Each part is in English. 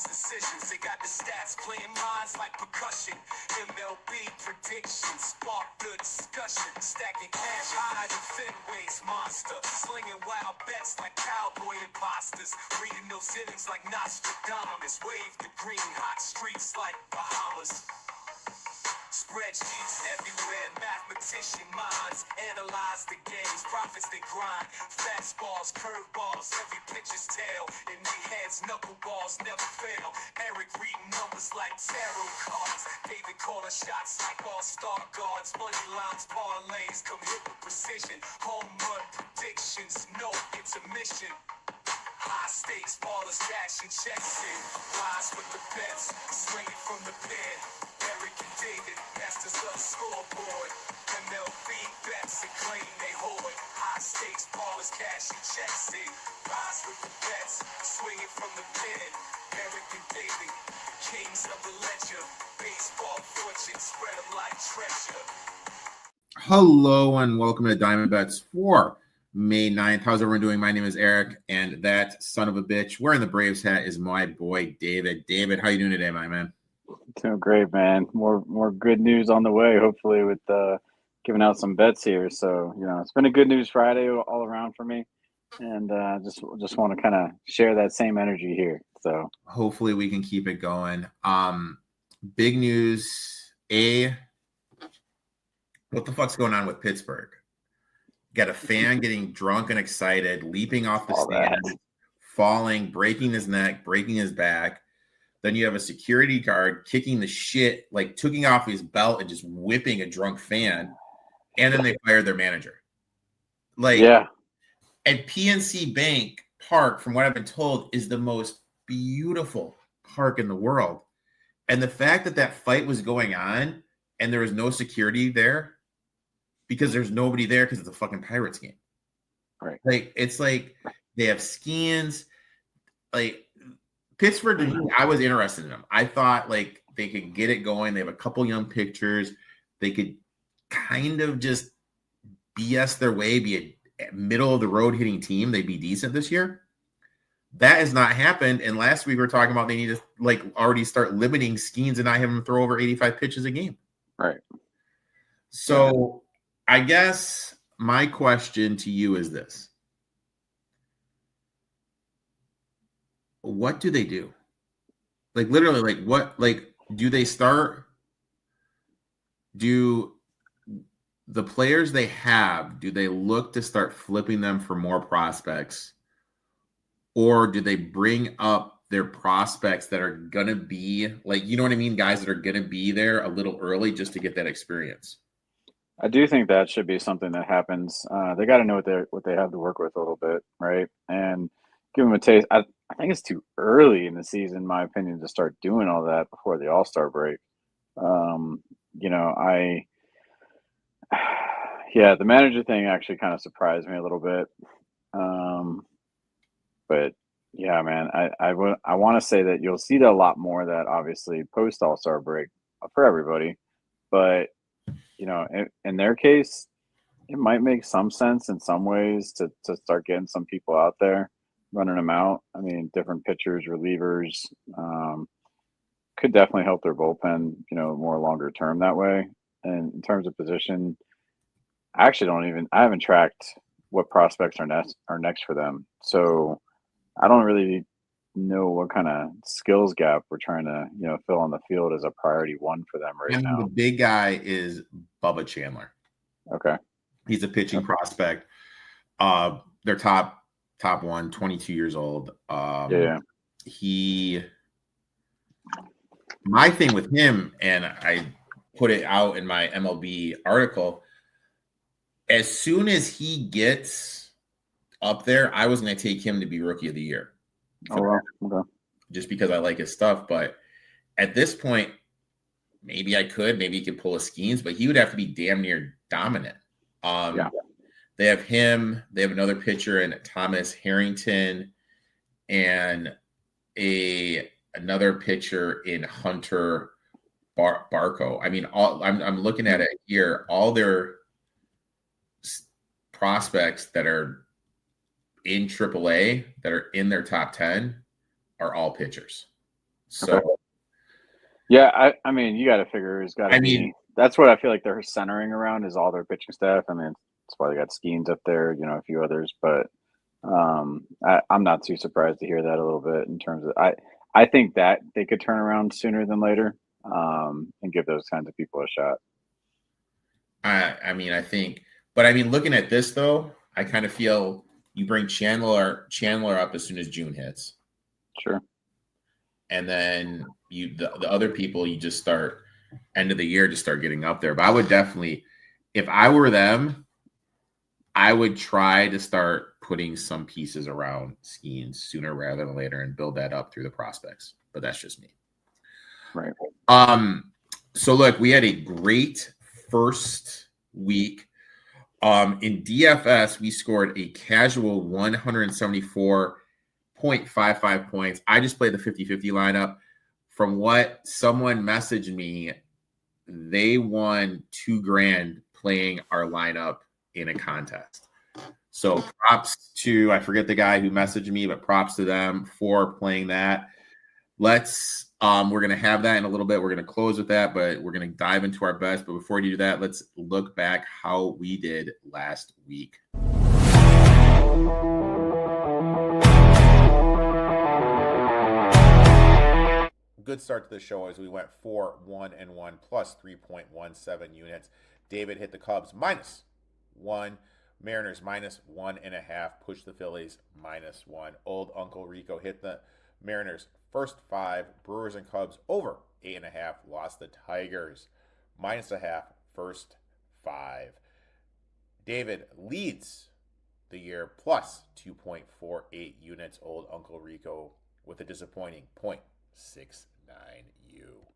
Wins decisions, they got the stats playing minds like percussion. MLB predictions spark the discussion. Stacking cash higher than Fenway's monster. Slinging wild bets like cowboy imposters. Reading those innings like Nostradamus. Wave the green hot streets like Bahamas. Spreadsheets everywhere, mathematician minds analyze the games, profits they grind, fastballs, curveballs, every pitcher's tail, in their heads, knuckleballs never fail. Erik reading numbers like tarot cards, David calling shots like all-star guards, money lines, parlays, come hit with precision, home run predictions, no intermission. High stakes, ballers, cash and checks in. Rise with the bets, swinging from the pen. Erik and David, masters of the scoreboard. MLB bets and claim they hoard. High stakes, ballers, cash and checks in. Rise with the bets, swinging from the pen. Erik and David, kings of the ledger. Baseball fortune, spread them like treasure. Hello and welcome to Diamond Bets for May 9th. How's everyone doing? My name is Eric, and that son of a bitch wearing the Braves hat is my boy David. David, how you doing today, my man? Doing great, man. More good news on the way, hopefully, with giving out some bets here. So, it's been a good news Friday all around for me, and just want to kind of share that same energy here. So hopefully we can keep it going. Big news. What the fuck's going on with Pittsburgh? Got a fan getting drunk and excited, leaping off the stand, falling, breaking his neck, breaking his back. Then you have a security guard kicking the shit, like taking off his belt and just whipping a drunk fan. And then they fired their manager. At PNC Bank Park, from what I've been told, is the most beautiful park in the world. And the fact that fight was going on and there was no security there, because there's nobody there because it's a fucking Pirates game. Right. It's like they have skins. Like Pittsburgh, I was interested in them. I thought like they could get it going. They have a couple young pitchers. They could kind of just BS their way, be a middle of the road hitting team. They'd be decent this year. That has not happened. And last week we were talking about they need to like already start limiting Skeens and not have them throw over 85 pitches a game. Right. So I guess my question to you is this. What do they do? Like literally, like what, like do they start? Do the players they have, do they look to start flipping them for more prospects? Or do they bring up their prospects that are going to be like, you know what I mean? Guys that are going to be there a little early just to get that experience. I do think that should be something that happens. They got to know what they have to work with a little bit, right? And give them a taste. I think it's too early in the season, in my opinion, to start doing all that before the All-Star break. The manager thing actually kind of surprised me a little bit. But yeah, man, I want to say that you'll see a lot more of that, obviously, post All-Star break for everybody. But in their case, it might make some sense in some ways to start getting some people out there, running them out. I mean, different pitchers, relievers, could definitely help their bullpen, more longer term that way. And in terms of position, I haven't tracked what prospects are next for them. So I don't really know what kind of skills gap we're trying to, fill on the field as a priority one for them right now. The big guy is Bubba Chandler. Okay. He's a pitching prospect. Their top one, 22 years old. My thing with him, and I put it out in my MLB article, as soon as he gets up there, I was going to take him to be Rookie of the Year. Okay. Just because I like his stuff. But at this point, maybe he could pull a Skeens, but he would have to be damn near dominant. They have him. They have another pitcher in Thomas Harrington and another pitcher in Hunter Barco. I mean, I'm looking at it here. All their prospects that are in AAA that are in their top 10 are all pitchers. So, okay. Yeah, I mean, you got to figure it's got to be. That's what I feel like they're centering around is all their pitching staff. I mean, that's why they got Skeens up there, you know, a few others. But I'm not too surprised to hear that a little bit in terms of I think that they could turn around sooner than later and give those kinds of people a shot. I mean, I think, but I mean, looking at this though, I kind of feel you bring Chandler up as soon as June hits. Sure. And then the other people, you just start end of the year, just start getting up there. But I would definitely, if I were them, I would try to start putting some pieces around Skeens sooner rather than later and build that up through the prospects. But that's just me. Right. So look, we had a great first week. In DFS, we scored a casual 174.55 points. I just played the 50-50 lineup. From what someone messaged me, they won $2,000 playing our lineup in a contest. So props to, I forget the guy who messaged me, but props to them for playing that. We're going to have that in a little bit. We're going to close with that, but we're going to dive into our best. But before we do that, let's look back how we did last week. Good start to the show as we went 4-1-1 plus 3.17 units. David hit the Cubs -1, Mariners -1.5, pushed the Phillies -1. Old Uncle Rico hit the Mariners first 5, Brewers and Cubs over 8.5, lost the Tigers -0.5, first 5. David leads the year plus 2.48 units. Old Uncle Rico with a disappointing 0.69 U.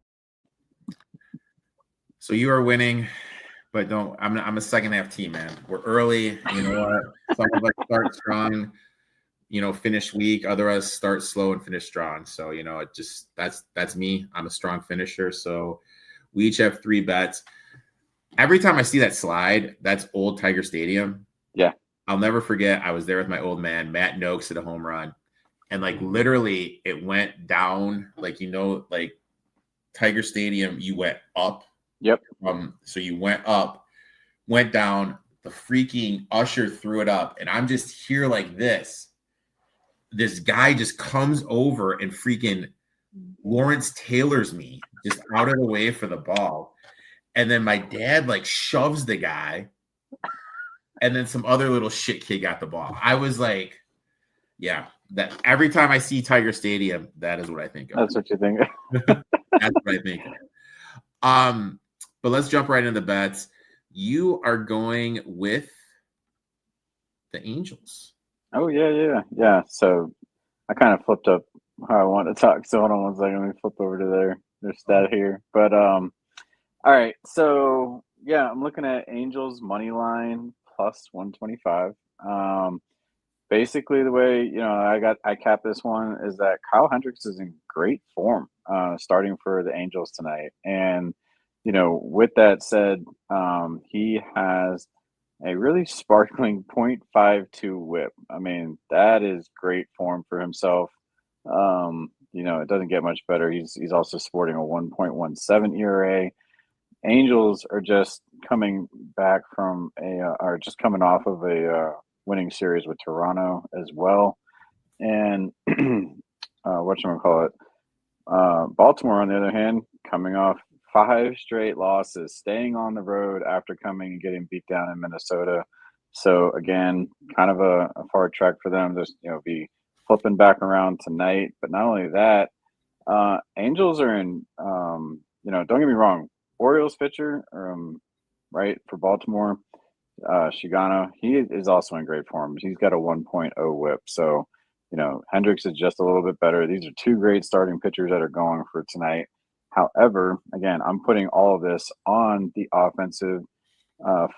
So you are winning, but don't. I'm a second half team, man. We're early. You know what? Some of us start strong, finish weak. Others start slow and finish strong. So, it just that's me. I'm a strong finisher. So we each have 3 bets. Every time I see that slide, that's old Tiger Stadium. Yeah. I'll never forget. I was there with my old man, Matt Noakes, at a home run. And literally it went down, like Tiger Stadium, you went up. Yep. So you went up, went down, the freaking usher threw it up. And I'm just here like this. This guy just comes over and freaking Lawrence Taylors me just out of the way for the ball. And then my dad shoves the guy. And then some other little shit kid got the ball. I was like, yeah, that every time I see Tiger Stadium, that is what I think of. That's what you think. That's what I think of. But let's jump right into the bets. You are going with the Angels. Oh, yeah. So I kind of flipped up how I want to talk. So hold on one second. Let me flip over to their stat here. But all right. So yeah, I'm looking at Angels money line plus 125. Basically the way, I capped this one is that Kyle Hendricks is in great form starting for the Angels tonight. And, with that said, he has a really sparkling 0.52 whip. I mean, that is great form for himself. It doesn't get much better. He's also sporting a 1.17 ERA. Angels are just coming back from just coming off of a winning series with Toronto as well. And whatchamacallit, Baltimore, on the other hand, coming off 5 straight losses, staying on the road after coming and getting beat down in Minnesota. So again, kind of a far trek for them. Just be flipping back around tonight. But not only that, Angels are in. Don't get me wrong. Orioles pitcher, right, for Baltimore, Shigano, he is also in great form. He's got a 1.0 whip. So, Hendricks is just a little bit better. These are 2 great starting pitchers that are going for tonight. However, again, I'm putting all of this on the offensive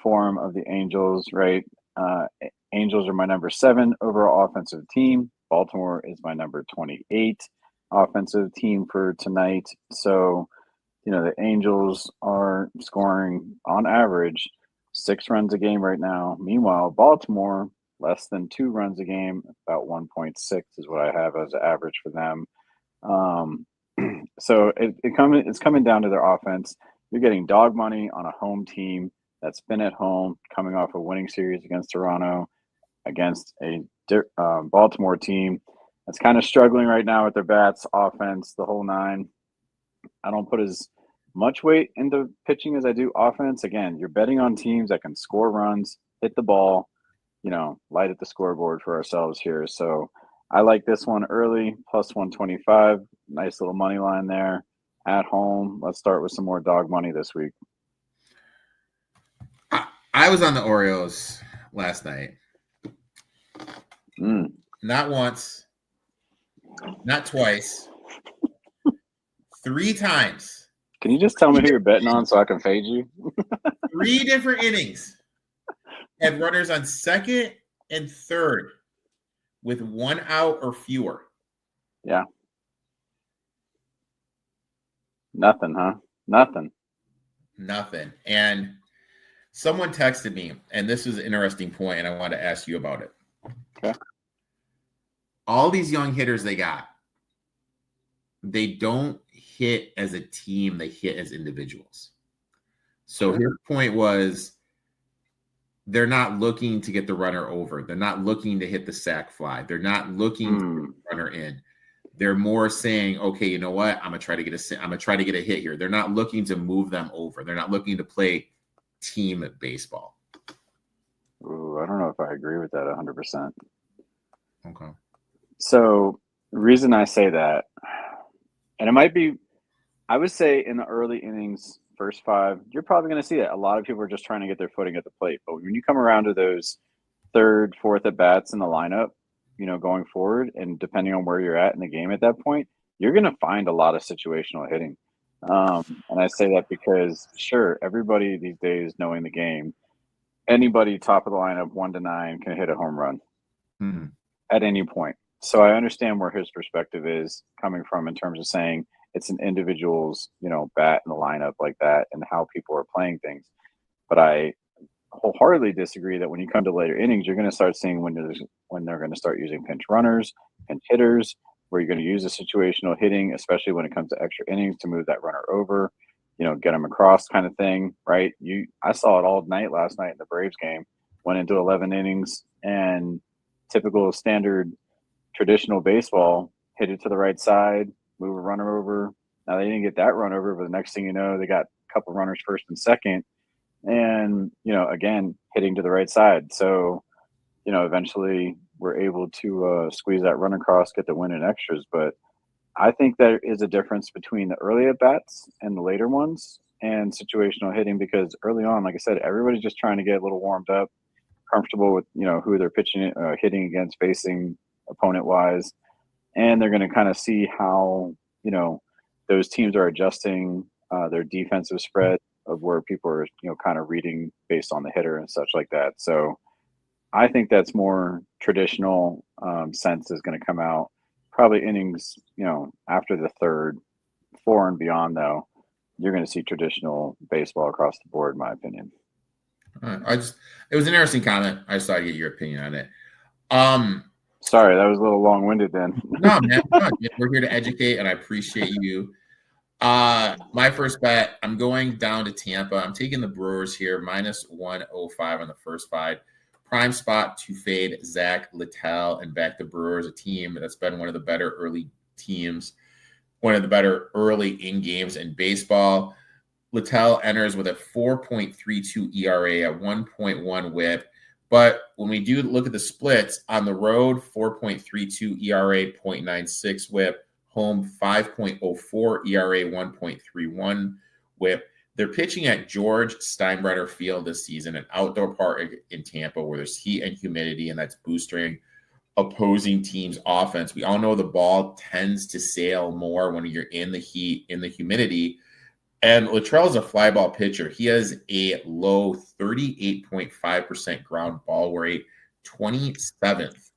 form of the Angels, right? Angels are my number 7 overall offensive team. Baltimore is my number 28 offensive team for tonight. So, the Angels are scoring on average 6 runs a game right now. Meanwhile, Baltimore, less than 2 runs a game, about 1.6 is what I have as an average for them. So it's coming down to their offense. You're getting dog money on a home team that's been at home, coming off a winning series against Toronto, against a Baltimore team that's kind of struggling right now with their bats, offense, the whole nine. I don't put as much weight into pitching as I do offense. Again, you're betting on teams that can score runs, hit the ball, light at the scoreboard for ourselves here. So I like this one early, plus 125. Nice little money line there at home. Let's start with some more dog money this week. I was on the Orioles last night. Not once, not twice, 3 times. Can you just tell me who you're betting on so I can fade you? 3 different innings had runners on second and third with 1 out or fewer. Yeah. Nothing, huh? Nothing. And someone texted me, and this is an interesting point, and I want to ask you about it. Okay. All these young hitters they got, they don't hit as a team, they hit as individuals. So his point was they're not looking to get the runner over. They're not looking to hit the sac fly. They're not looking to get the runner in. They're more saying, okay, you know what? I'm gonna try to get a hit here. They're not looking to move them over. They're not looking to play team baseball. Ooh, I don't know if I agree with that 100%. Okay. So the reason I say that, and it might be, I would say in the early innings, first 5, you're probably going to see that. A lot of people are just trying to get their footing at the plate. But when you come around to those 3rd, 4th at bats in the lineup, going forward, and depending on where you're at in the game at that point, you're going to find a lot of situational hitting. And I say that because, sure, everybody these days knowing the game, anybody top of the lineup 1 to 9 can hit a home run at any point. So I understand where his perspective is coming from in terms of saying it's an individual's, bat in the lineup like that and how people are playing things. But I wholeheartedly disagree that when you come to later innings, you're going to start seeing when they're going to start using pinch runners and hitters, where you're going to use a situational hitting, especially when it comes to extra innings to move that runner over, get them across kind of thing, right? I saw it all night last night in the Braves game, went into 11 innings, and typical standard traditional baseball, hit it to the right side, move a runner over. Now they didn't get that run over, but the next thing you know, they got a couple runners first and second, and again hitting to the right side. So eventually we're able to squeeze that run across, get the win in extras. But I think there is a difference between the early at bats and the later ones and situational hitting, because early on, like I said, everybody's just trying to get a little warmed up, comfortable with who they're pitching, hitting against, facing opponent wise, and they're going to kind of see how those teams are adjusting their defensive spread of where people are kind of reading based on the hitter and such like that. So I think that's more traditional sense is going to come out probably innings after the 3rd, 4 and beyond. Though you're going to see traditional baseball across the board, in my opinion. It was an interesting comment. I just thought I'd get your opinion on it. Sorry, that was a little long-winded then. No, man, we're here to educate, and I appreciate you. My first bet, I'm going down to Tampa. I'm taking the Brewers here, minus 105 on the first 5. Prime spot to fade Zach Littell and back the Brewers, a team that's been one of the better early teams, one of the better early in games in baseball. Littell enters with a 4.32 ERA, a 1.1 WHIP. But when we do look at the splits, on the road, 4.32 ERA, 0.96 WHIP. Home, 5.04 ERA, 1.31 WHIP. They're pitching at George Steinbrenner Field this season, an outdoor park in Tampa where there's heat and humidity, and that's boosting opposing teams' offense. We all know the ball tends to sail more when you're in the heat, in the humidity. And Luttrell's a fly ball pitcher. He has a low 38.5% ground ball rate, 27th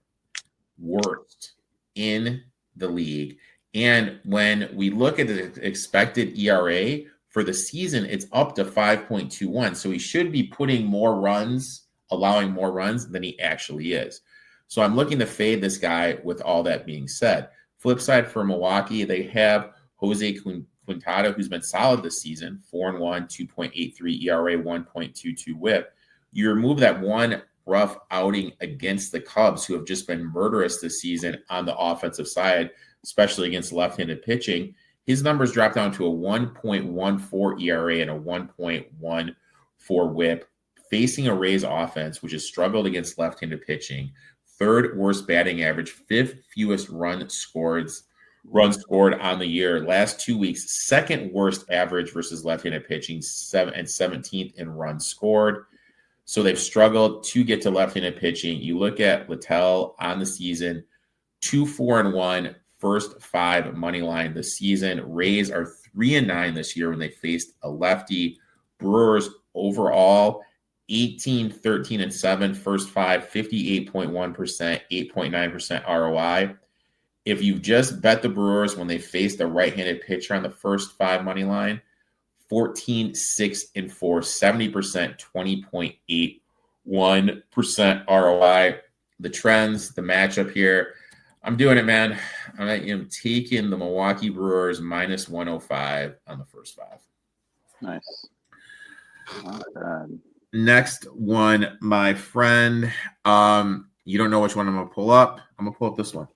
worst in the league. And when we look at the expected ERA for the season, it's up to 5.21. So he should be putting more runs, allowing more runs than he actually is. So I'm looking to fade this guy with all that being said. Flip side for Milwaukee, they have Jose Quintana, who's been solid this season, 4-1, 2.83 ERA, 1.22 WHIP. You remove that one rough outing against the Cubs, who have just been murderous this season on the offensive side, especially against left-handed pitching. His numbers drop down to a 1.14 ERA and a 1.14 WHIP, facing a Rays offense, which has struggled against left-handed pitching, third worst batting average, fifth fewest runs scored on the year. Last 2 weeks, second worst average versus left-handed pitching, 17th in runs scored. So they've struggled to get to left-handed pitching. You look at Littell on the season, 2-4-1, first 5 money line this season. Rays are 3-9 this year when they faced a lefty. Brewers overall 18-13-7, first 5, 58.1%, 8.9% ROI. If you just bet the Brewers when they faced a right-handed pitcher on the first 5 money line, 14-6-4, 70%, 20.81% ROI. The trends, the matchup here, I'm doing it, man. I'm taking the Milwaukee Brewers minus 105 on the first 5. Nice. Not bad. Next one, my friend. You don't know which one I'm going to pull up. I'm going to pull up this one.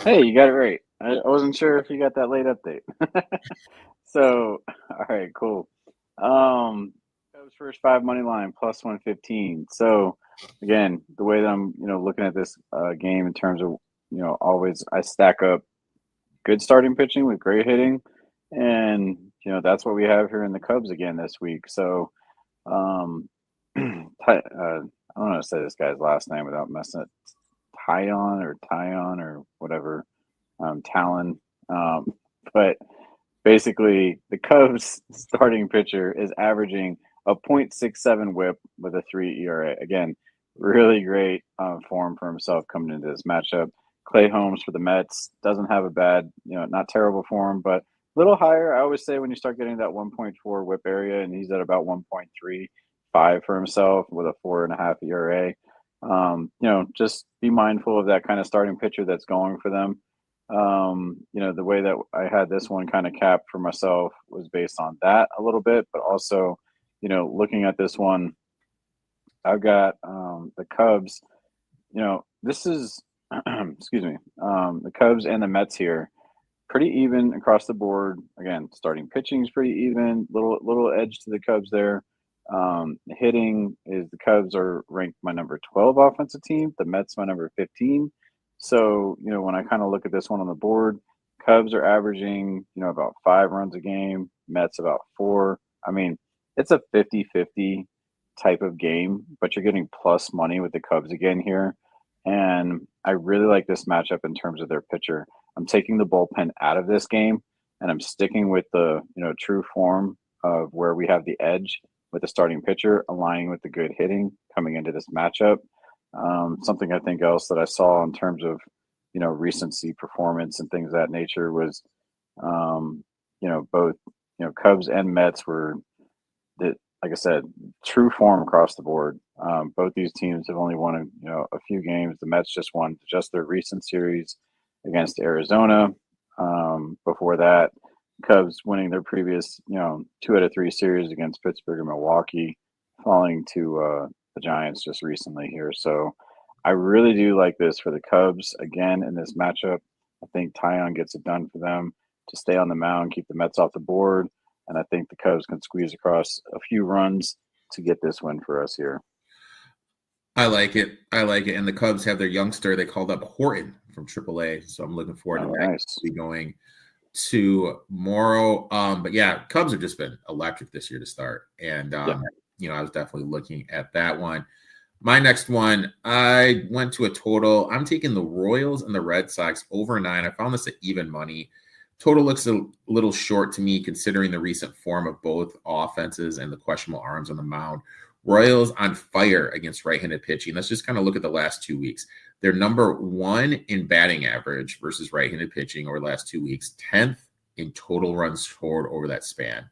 Hey, you got it right. I wasn't sure if you got that late update. So, all right, cool. Cubs first 5 money line plus 115. So, again, the way that I'm, looking at this game in terms of, always I stack up good starting pitching with great hitting, and that's what we have here in the Cubs again this week. So, I don't know how to say this guy's last name without messing it. Tyon or whatever, Talon. But basically, the Cubs starting pitcher is averaging a .67 WHIP with a 3 ERA. Again, really great form for himself coming into this matchup. Clay Holmes for the Mets doesn't have a bad, not terrible form, but a little higher. I always say when you start getting that 1.4 WHIP area, and he's at about 1.35 for himself with a 4.5 ERA. Just be mindful of that kind of starting pitcher that's going for them. The way that I had this one kind of capped for myself was based on that a little bit, but also, looking at this one, I've got the Cubs, this is, excuse me, the Cubs and the Mets here, pretty even across the board. Again, starting pitching is pretty even, little edge to the Cubs there. Hitting is the Cubs are ranked my number 12 offensive team. The Mets my number 15. So, when I kind of look at this one on the board, Cubs are averaging, about 5 runs a game. Mets about 4. I mean, it's a 50-50 type of game, but you're getting plus money with the Cubs again here. And I really like this matchup in terms of their pitcher. I'm taking the bullpen out of this game, and I'm sticking with the, true form of where we have the edge with the starting pitcher, aligning with the good hitting coming into this matchup. Something I think else that I saw in terms of, recency performance and things of that nature was, both, Cubs and Mets were, like I said, true form across the board. Both these teams have only won, a few games. The Mets just won just their recent series against Arizona. Before that, Cubs winning their previous, 2 out of 3 series against Pittsburgh and Milwaukee, falling to the Giants just recently here. So I really do like this for the Cubs again in this matchup. I think Tyon gets it done for them to stay on the mound, keep the Mets off the board, and I think the Cubs can squeeze across a few runs to get this win for us here. I like it. And the Cubs have their youngster. They called up Horton from AAA. So I'm looking forward to that. Nice. Be going tomorrow. But yeah, Cubs have just been electric this year to start. And, I was definitely looking at that one. My next one, I went to a total. I'm taking the Royals and the Red Sox over 9. I found this at even money. Total looks a little short to me considering the recent form of both offenses and the questionable arms on the mound. Royals on fire against right-handed pitching. Let's just kind of look at the last 2 weeks. They're number 1 in batting average versus right-handed pitching over the last 2 weeks, 10th in total runs scored over that span.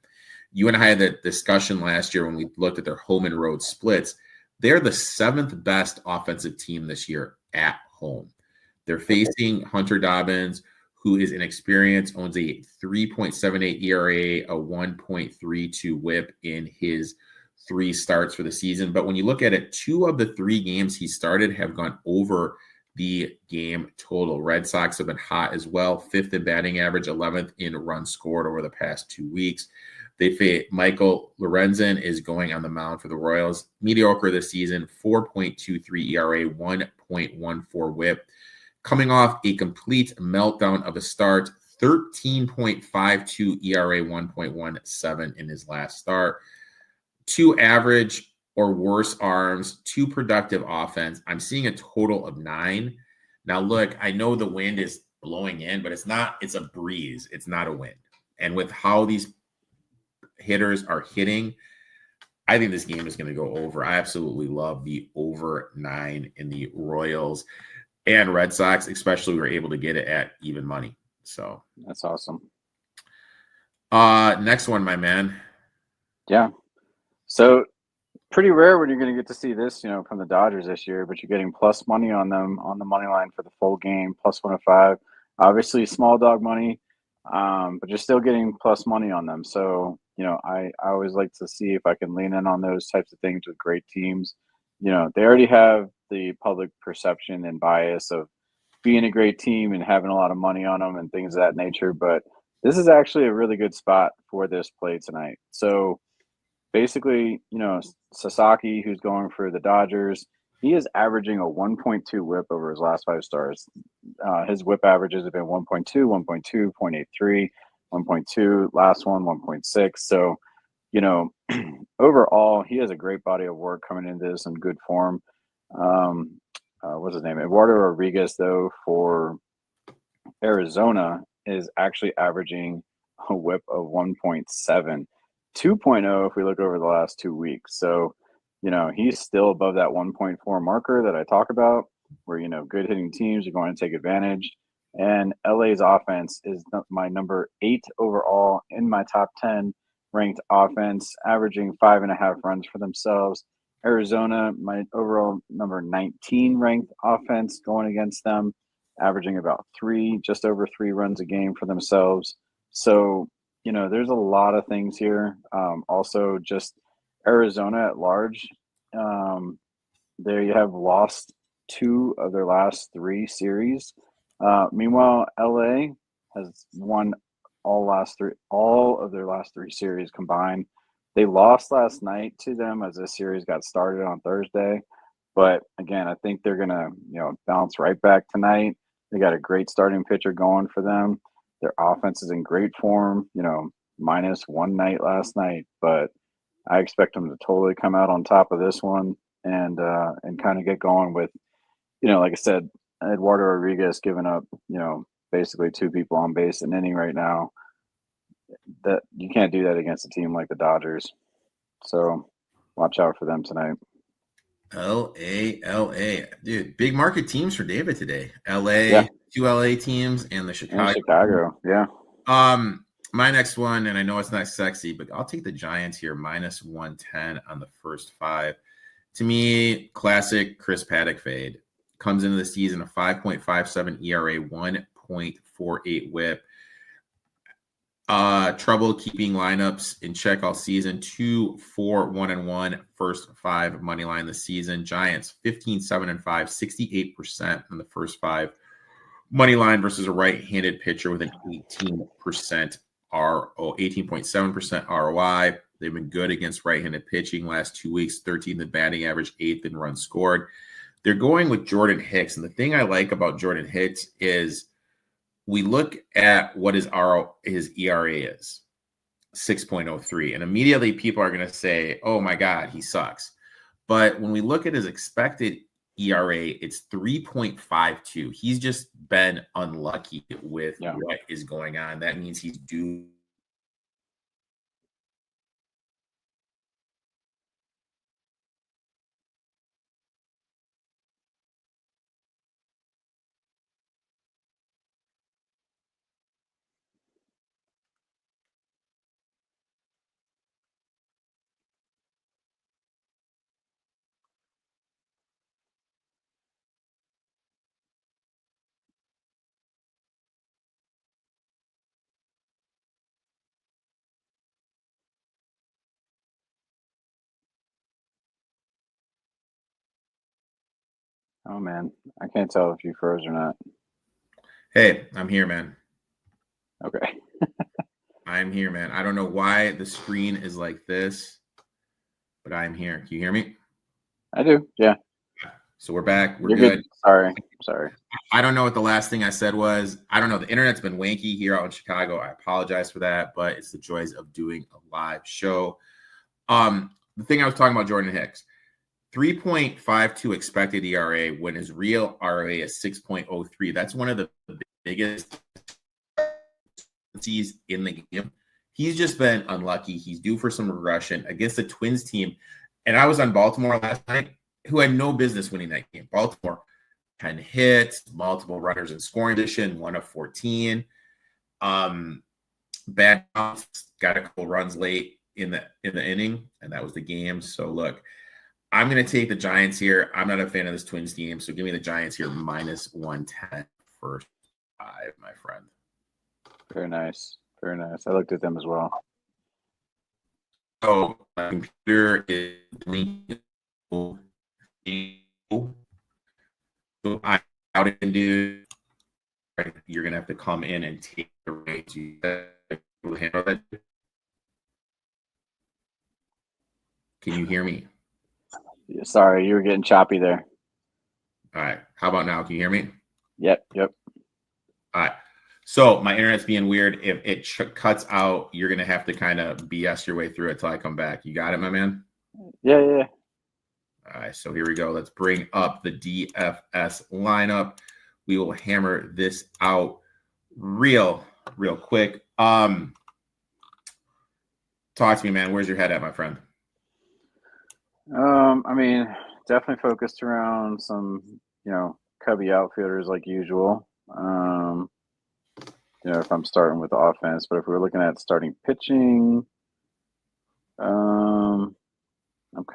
You and I had that discussion last year when we looked at their home and road splits. They're the 7th best offensive team this year at home. They're facing Hunter Dobbins, who is inexperienced, owns a 3.78 ERA, a 1.32 whip in his 3 starts for the season. But when you look at it, 2 of the 3 games he started have gone over the game total. Red Sox have been hot as well, 5th in batting average, 11th in runs scored over the past 2 weeks. Michael Lorenzen is going on the mound for the Royals. Mediocre this season, 4.23 ERA, 1.14 whip. Coming off a complete meltdown of a start, 13.52 ERA, 1.17 in his last start. 2 average or worse arms, 2 productive offense. I'm seeing a total of 9. Now, look, I know the wind is blowing in, but it's a breeze. It's not a wind. And with how these hitters are hitting, I think this game is going to go over. I absolutely love the over 9 in the Royals and Red Sox, especially we're able to get it at even money. So that's awesome. Next one, my man. Yeah. So pretty rare when you're going to get to see this, from the Dodgers this year, but you're getting plus money on them on the money line for the full game, plus 105. Obviously, small dog money, but you're still getting plus money on them. So, I always like to see if I can lean in on those types of things with great teams. They already have the public perception and bias of being a great team and having a lot of money on them and things of that nature. But this is actually a really good spot for this play tonight. So, basically, Sasaki, who's going for the Dodgers, he is averaging a 1.2 whip over his last 5 starts. His whip averages have been 1.2, 1.2, 0.83, 1.2, last one, 1.6. So, overall, he has a great body of work coming into this in good form. What's his name? Eduardo Rodriguez, though, for Arizona is actually averaging a whip of 1.7. 2.0 if we look over the last 2 weeks. So, he's still above that 1.4 marker that I talk about, where, good hitting teams are going to take advantage. And LA's offense is my number 8 overall in my top 10 ranked offense, averaging 5.5 runs for themselves. Arizona, my overall number 19 ranked offense going against them, averaging about just over 3 runs a game for themselves. So, there's a lot of things here. Also, just Arizona at large. There you have lost 2 of their last 3 series. Meanwhile, LA has won all of their last 3 series combined. They lost last night to them as this series got started on Thursday. But again, I think they're gonna, bounce right back tonight. They got a great starting pitcher going for them. Their offense is in great form, minus 1 night last night, but I expect them to totally come out on top of this one and kind of get going with, like I said, Eduardo Rodriguez giving up, basically 2 people on base in inning right now. That you can't do that against a team like the Dodgers. So watch out for them tonight. LA. Dude, big market teams for David today. LA, 2 LA teams, and the Chicago. And Chicago, yeah. My next one, and I know it's not sexy, but I'll take the Giants here, minus 110 on the first 5. To me, classic Chris Paddock fade. Comes into the season a 5.57 ERA, 1.48 whip. Trouble keeping lineups in check all season. 2, 4, 1-1 first 5 money line this season. Giants 15-7-5, 68% on the first 5 money line versus a right-handed pitcher with an 18.7% ROI. They've been good against right-handed pitching last 2 weeks. 13th in batting average, 8th in runs scored. They're going with Jordan Hicks, and the thing I like about Jordan Hicks is we look at what his ERA is, 6.03. And immediately people are going to say, oh my God, he sucks. But when we look at his expected ERA, it's 3.52. He's just been unlucky with what is going on. That means he's due Oh man, I can't tell if you froze or not. Hey, I'm here, man. Okay. I'm here, man. I don't know why the screen is like this, but I'm here. Can you hear me? I do. Yeah. So we're back. We're You're good. good. Sorry. I don't know what the last thing I said was. I don't know. The internet's been wanky here out in Chicago. I apologize for that, but it's the joys of doing a live show. The thing I was talking about, Jordan Hicks, 3.52 expected ERA when his real RA is 6.03. That's one of the biggest in the game. He's just been unlucky. He's due for some regression against the Twins team. And I was on Baltimore last night, who had no business winning that game. Baltimore, 10 hits, multiple runners in scoring position, 1 of 14. Bad bounce, got a couple runs late in the inning, and that was the game. So look, I'm going to take the Giants here. I'm not a fan of this Twins team, so give me the Giants here minus 110 for 5, my friend. Very nice. Very nice. I looked at them as well. So my computer is blinking. So I out and do. You're gonna have to come in and take the reins. You handle that. Can you hear me? Yeah, sorry, you were getting choppy there. All right. How about now? Can you hear me? Yep. All right. So my internet's being weird. If it cuts out, you're gonna have to kind of BS your way through it till I come back. You got it, my man? Yeah. All right. So here we go. Let's bring up the DFS lineup. We will hammer this out real quick. Talk to me, man. Where's your head at, my friend? I mean, definitely focused around some, cubby outfielders like usual. If I'm starting with the offense, but if we're looking at starting pitching, I'm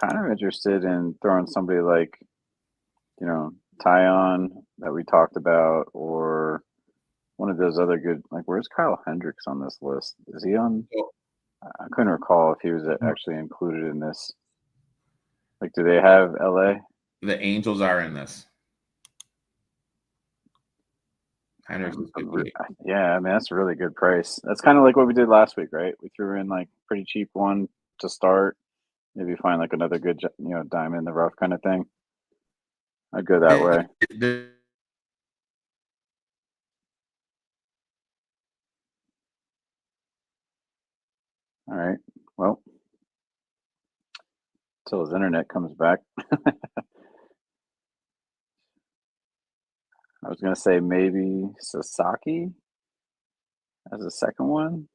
kind of interested in throwing somebody like, Tyon that we talked about, or one of those other good, like, where's Kyle Hendricks on this list? Is he on? I couldn't recall if he was actually included in this. Like, do they have LA? The Angels are in this. Yeah, I mean, that's a really good price. That's kind of like what we did last week, right? We threw in like pretty cheap one to start. Maybe find like another good, diamond in the rough kind of thing. I'd go that way. All right. Well, until his internet comes back. I was going to say maybe Sasaki as a second one,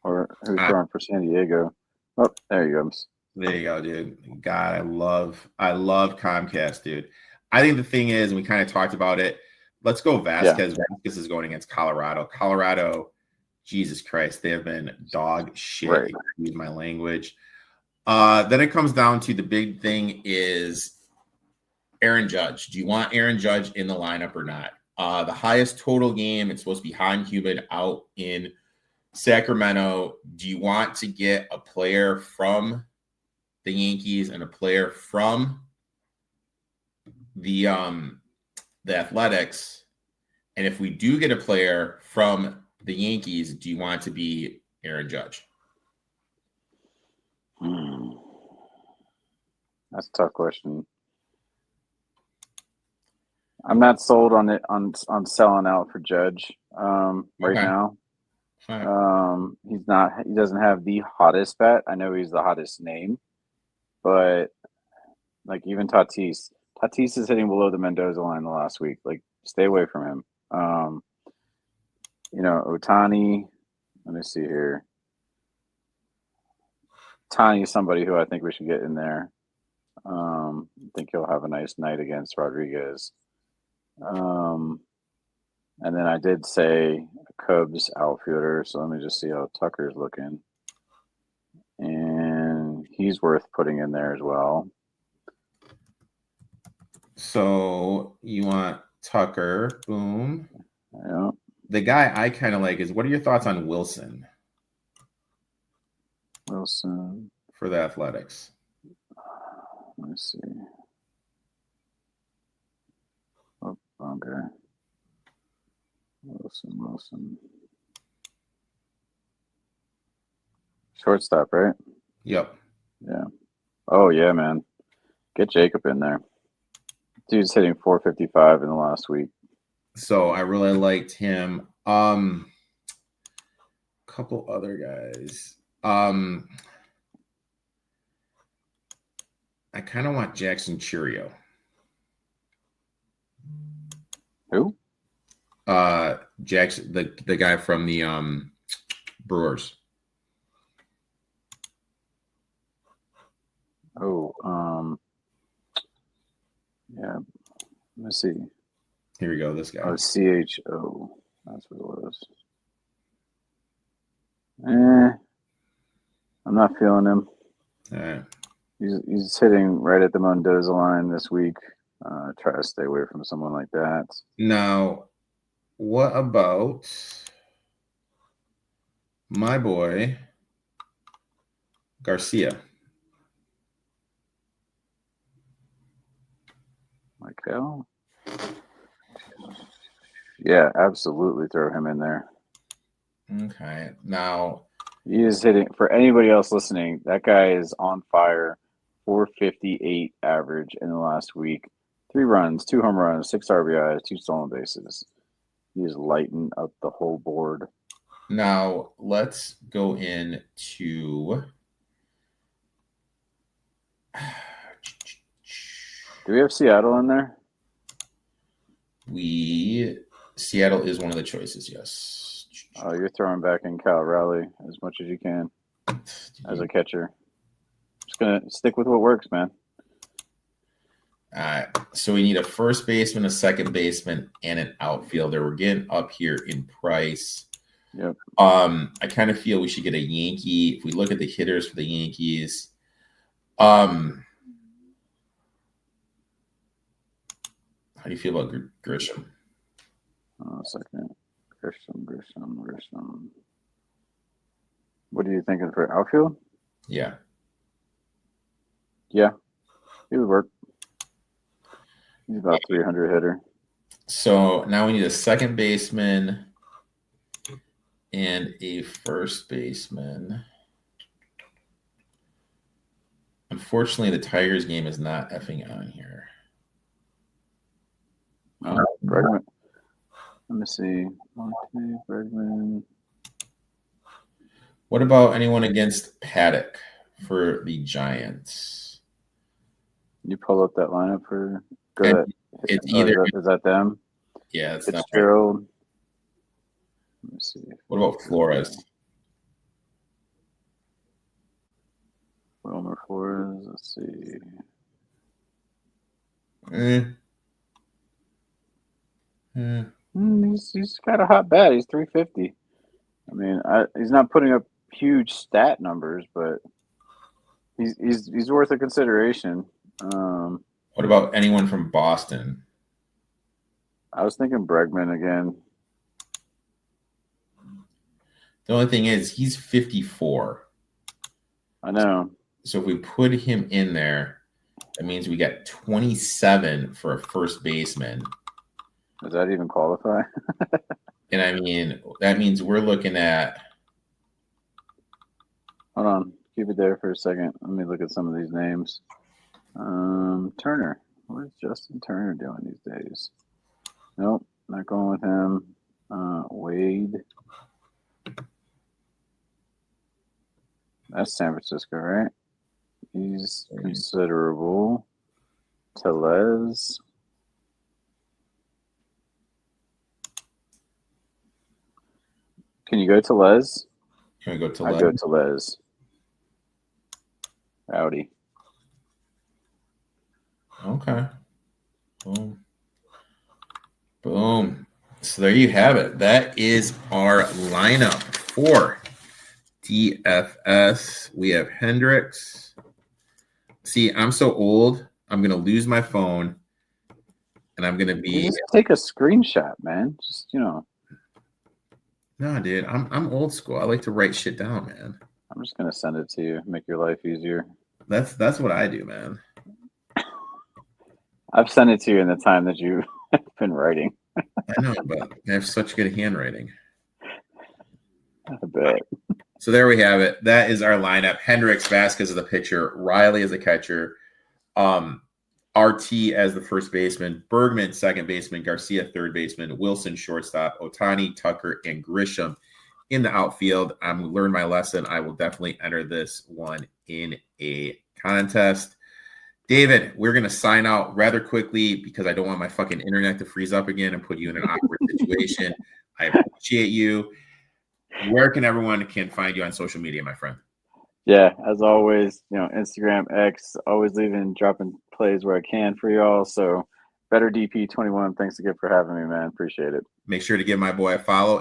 or who's throwing for San Diego. Oh, there he goes. There you go, dude. God, I love Comcast, dude. I think the thing is, and we kind of talked about it. Let's go Vasquez. Yeah. Vasquez is going against Colorado. Colorado, Jesus Christ, they have been dog shit. Right. Excuse my language. Then it comes down to the big thing is Aaron Judge. Do you want Aaron Judge in the lineup or not? The highest total game, it's supposed to be hot and humid out in Sacramento. Do you want to get a player from the Yankees and a player from the Athletics? And if we do get a player from the Yankees, do you want to be Aaron Judge? That's a tough question. I'm not sold on it on selling out for Judge right now. He doesn't have the hottest bat. I know he's the hottest name, but like even Tatis is hitting below the Mendoza line the last week. Like, stay away from him. Ohtani, let me see here. Ohtani is somebody who I think we should get in there. I think he'll have a nice night against Rodriguez. And then I did say a Cubs outfielder, so let me just see how Tucker's looking. And he's worth putting in there as well. So you want Tucker, boom. Yeah. The guy I kind of like is, what are your thoughts on Wilson? Wilson. For the Athletics. Let me see. phone guy. Wilson. Shortstop, right? Yep. Yeah. Oh, yeah, man. Get Jacob in there. Dude's hitting 455 in the last week. So I really liked him. Couple other guys. I kind of want Jackson Churio. Who? Jackson, the guy from the Brewers. Oh, yeah. Let me see. Here we go. This guy. Oh, CHO. That's what it was. I'm not feeling him. All right. He's hitting right at the Mendoza line this week. Try to stay away from someone like that. Now, what about my boy Garcia? Michael? Yeah, absolutely throw him in there. Okay. Now, he is hitting, for anybody else listening, that guy is on fire. 458 average in the last week. 3 runs, 2 home runs, 6 RBIs, 2 stolen bases. He is lighting up the whole board. Now, let's go into... Do we have Seattle in there? Seattle is one of the choices, yes. Oh, you're throwing back in Cal Raleigh as much as you can as a catcher. Just going to stick with what works, man. All right. So we need a first baseman, a second baseman, and an outfielder. We're getting up here in price. Yep. I kind of feel we should get a Yankee. If we look at the hitters for the Yankees, how do you feel about Grisham? Oh, a second. Grisham. What are you thinking for outfield? Yeah. Yeah. He would work. He's about 300 hitter. So now we need a second baseman and a first baseman. Unfortunately, the Tigers game is not effing on here. Bregman. Let me see. Monte, Bregman. What about anyone against Paddock for the Giants? You pull up that lineup for. It's either. Is that them? Yeah, it's Fitzgerald. Not. Let me see. What about Flores? Wilmer Flores. Let's see. He's got a hot bat. He's 350. I mean, he's not putting up huge stat numbers, but he's worth a consideration. What about anyone from Boston? I was thinking Bregman again. The only thing is he's 54. I know. So if we put him in there, that means we got 27 for a first baseman. Does that even qualify? And I mean, that means we're looking at. Hold on. Keep it there for a second. Let me look at some of these names. Turner. What is Justin Turner doing these days? Nope, not going with him. Wade. That's San Francisco, right? He's considerable. Tellez. Can you go to Les? Can we go to Les? I go to Les. Howdy. Okay. Boom. So there you have it. That is our lineup for DFS. We have Hendricks. See, I'm so old. I'm going to lose my phone. And I'm going to be. Just take a screenshot, man. Just, No, dude. I'm old school. I like to write shit down, man. I'm just going to send it to you. Make your life easier. That's what I do, man. I've sent it to you in the time that you been writing. I know, but I have such good handwriting. I bet. So there we have it. That is our lineup. Hendricks, Vasquez as the pitcher, Riley as the catcher, RT as the first baseman, Bergman second baseman, Garcia third baseman, Wilson shortstop, Ohtani, Tucker, and Grisham in the outfield. I'm learned my lesson. I will definitely enter this one in a contest. David, we're going to sign out rather quickly because I don't want my fucking internet to freeze up again and put you in an awkward situation. I appreciate you. Where can everyone find you on social media, my friend? Yeah, as always, Instagram, X, always dropping plays where I can for y'all. So Better DP21, thanks again for having me, man. Appreciate it. Make sure to give my boy a follow.